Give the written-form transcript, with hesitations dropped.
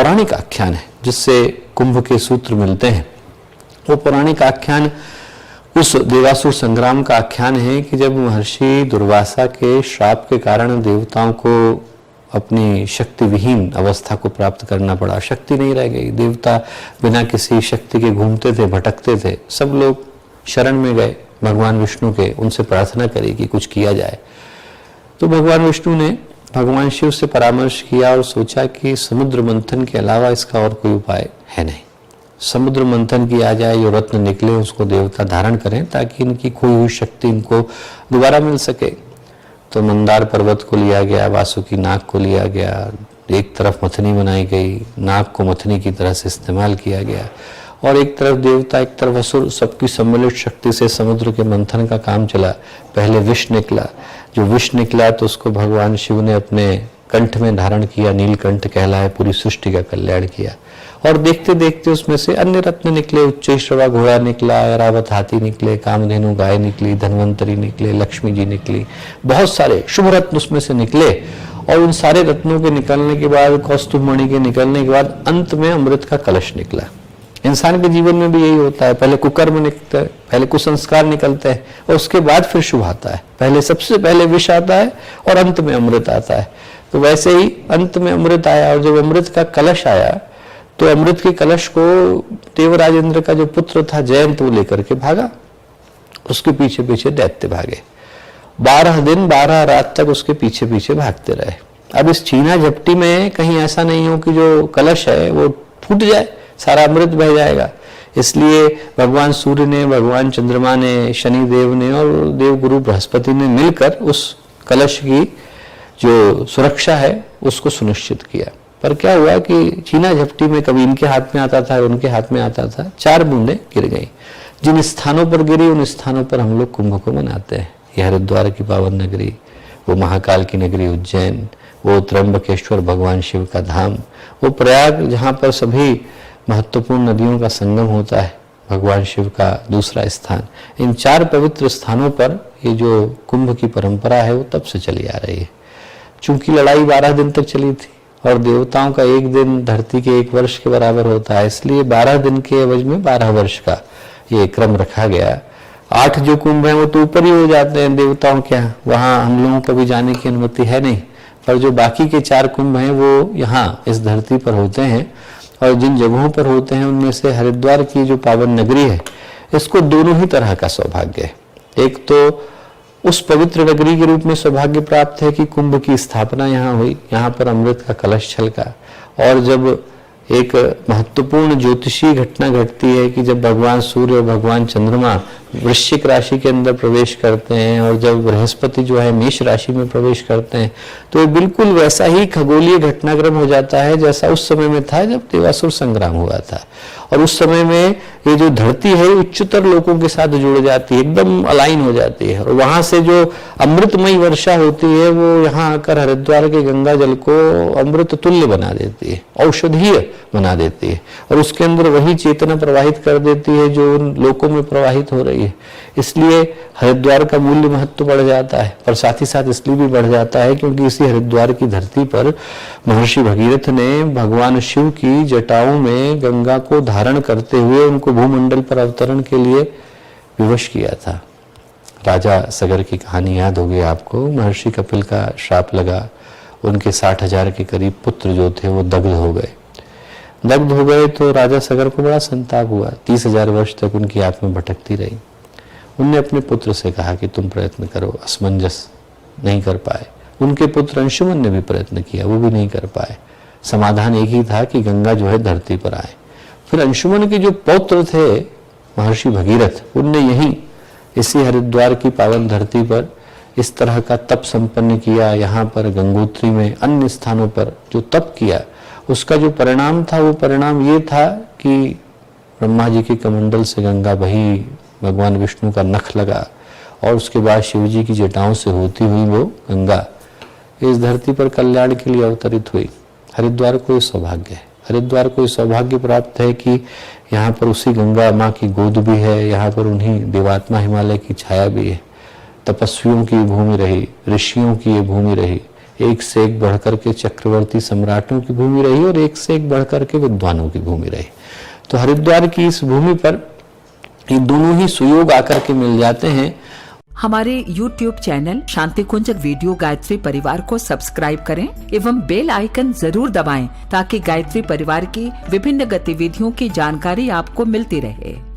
पौराणिक आख्यान है जिससे कुंभ के सूत्र मिलते हैं। वो पौराणिक आख्यान उस देवासुर संग्राम का आख्यान है कि जब महर्षि दुर्वासा के श्राप के कारण देवताओं को अपनी शक्ति विहीन अवस्था को प्राप्त करना पड़ा, शक्ति नहीं रह गई, देवता बिना किसी शक्ति के घूमते थे, भटकते थे। सब लोग शरण में गए भगवान विष्णु के, उनसे प्रार्थना करी कि कुछ किया जाए। तो भगवान विष्णु ने भगवान शिव से परामर्श किया और सोचा कि समुद्र मंथन के अलावा इसका और कोई उपाय है नहीं। समुद्र मंथन किया जाए, जो रत्न निकले उसको देवता धारण करें ताकि इनकी खोई हुई शक्ति इनको दोबारा मिल सके। तो मंदार पर्वत को लिया गया, वासुकी नाग को लिया गया, एक तरफ मथनी बनाई गई, नाग को मथनी की तरह से इस्तेमाल किया गया और एक तरफ देवता एक तरफ असुर, सबकी सम्मिलित शक्ति से समुद्र के मंथन का काम चला। पहले विष निकला, जो विष निकला तो उसको भगवान शिव ने अपने कंठ में धारण किया, नीलकंठ कहलाए, पूरी सृष्टि का कल्याण किया। और देखते देखते उसमें से अन्य रत्न निकले, उच्चैश्रवा घोड़ा निकला, ऐरावत हाथी निकले, कामधेनु गाय निकली, धन्वंतरी निकले, लक्ष्मी जी निकली, बहुत सारे शुभ रत्न उसमें से निकले। और उन सारे रत्नों के निकलने के बाद, कौस्तुभ मणि के निकलने के बाद अंत में अमृत का कलश निकला। इंसान के जीवन में भी यही होता है, पहले कुकर्म निकलते हैं, पहले कुसंस्कार निकलते हैं और उसके बाद फिर शुभ आता है। पहले सबसे पहले विष आता है और अंत में अमृत आता है। तो वैसे ही अंत में अमृत आया और जब अमृत का कलश आया तो अमृत के कलश को देवराज इंद्र का जो पुत्र था जयंत वो लेकर के भागा। उसके पीछे पीछे दैत्य भागे, 12 दिन 12 रात तक उसके पीछे पीछे भागते रहे। अब इस छीना झपटी में कहीं ऐसा नहीं हो कि जो कलश है वो फूट जाए, सारा अमृत बह जाएगा। इसलिए भगवान सूर्य ने, भगवान चंद्रमा ने, शनि देव ने और देव गुरु बृहस्पति ने मिलकर उस कलश की जो सुरक्षा है उसको सुनिश्चित किया। पर क्या हुआ कि छीना झपटी में कभी इनके हाथ में आता था, उनके हाथ में आता था, 4 बूंदें गिर गई। जिन स्थानों पर गिरी उन स्थानों पर हम लोग कुंभ को मनाते हैं। यह हरिद्वार की पावन नगरी, वो महाकाल की नगरी उज्जैन, वो त्र्यंबकेश्वर भगवान शिव का धाम, वो प्रयाग जहाँ पर सभी महत्वपूर्ण नदियों का संगम होता है, भगवान शिव का दूसरा स्थान। इन 4 पवित्र स्थानों पर ये जो कुंभ की परंपरा है वो तब से चली आ रही है। चूंकि लड़ाई 12 दिन तक चली थी और देवताओं का एक दिन धरती के 1 वर्ष के बराबर होता है, इसलिए 12 दिन के एवज में 12 वर्ष का ये क्रम रखा गया। 8 जो कुंभ है वो तो ऊपर ही हो जाते हैं देवताओं के यहाँ, वहां हम लोगों को भी जाने की अनुमति है नहीं। पर जो बाकी के 4 कुंभ हैं वो यहाँ इस धरती पर होते हैं और जिन जगहों पर होते हैं उनमें से हरिद्वार की जो पावन नगरी है इसको दोनों ही तरह का सौभाग्य है। एक तो उस पवित्र नगरी के रूप में सौभाग्य प्राप्त है कि कुंभ की स्थापना यहाँ हुई, यहाँ पर अमृत का कलश छलका। और जब एक महत्वपूर्ण ज्योतिषीय घटना घटती है कि जब भगवान सूर्य और भगवान चंद्रमा वृश्चिक राशि के अंदर प्रवेश करते हैं और जब बृहस्पति जो है मेष राशि में प्रवेश करते हैं, तो बिल्कुल वैसा ही खगोलीय घटनाक्रम हो जाता है जैसा उस समय में था जब देवासुर संग्राम हुआ था। और उस समय में ये जो धरती है उच्चतर लोगों के साथ जुड़ जाती है, एकदम अलाइन हो जाती है और वहां से जो अमृतमयी वर्षा होती है वो यहाँ आकर हरिद्वार के गंगा जल को अमृत तुल्य बना देती है, औषधीय बना देती है और उसके अंदर वही चेतना प्रवाहित कर देती है जो उन लोकों में प्रवाहित हो रही है। इसलिए हरिद्वार का मूल्य महत्व बढ़ जाता है, पर साथ ही साथ इसलिए भी बढ़ जाता है क्योंकि इसी हरिद्वार की धरती पर महर्षि भगीरथ ने भगवान शिव की जटाओं में गंगा को धारण करते हुए उनको भूमंडल पर अवतरण के लिए विवश किया था। राजा सगर की कहानी याद होगी आपको। महर्षि कपिल का श्राप लगा, उनके 60,000 के करीब पुत्र जो थे वो दग्ध हो गए। दग्ध हो गए तो राजा सगर को बड़ा संताप हुआ। 30,000 वर्ष तक उनकी आत्मा भटकती रही। उनने अपने पुत्र से कहा कि तुम प्रयत्न करो, असमंजस नहीं कर पाए। उनके पुत्र अंशुमन ने भी प्रयत्न किया, वो भी नहीं कर पाए। समाधान एक ही था कि गंगा जो है धरती पर आए। फिर अंशुमन के जो पौत्र थे महर्षि भगीरथ, उनने यही इसी हरिद्वार की पावन धरती पर इस तरह का तप संपन्न किया। यहाँ पर गंगोत्री में, अन्य स्थानों पर जो तप किया उसका जो परिणाम था वो परिणाम ये था कि ब्रह्मा जी के कमंडल से गंगा बही, भगवान विष्णु का नख लगा और उसके बाद शिव जी की जटाओं से होती हुई वो गंगा इस धरती पर कल्याण के लिए अवतरित हुई। हरिद्वार को ये सौभाग्य है, हरिद्वार को ये सौभाग्य प्राप्त है कि यहाँ पर उसी गंगा माँ की गोद भी है, यहाँ पर उन्हीं देवात्मा हिमालय की छाया भी है। तपस्वियों की भूमि रही, ऋषियों की ये भूमि रही, एक से एक बढ़कर के चक्रवर्ती सम्राटों की भूमि रही और एक से एक बढ़कर के विद्वानों की भूमि रही। तो हरिद्वार की इस भूमि पर ये दोनों ही सुयोग आकर के मिल जाते हैं। हमारे YouTube चैनल शांति कुंज वीडियो गायत्री परिवार को सब्सक्राइब करें एवं बेल आइकन जरूर दबाएं ताकि गायत्री परिवार की विभिन्न गतिविधियों की जानकारी आपको मिलती रहे।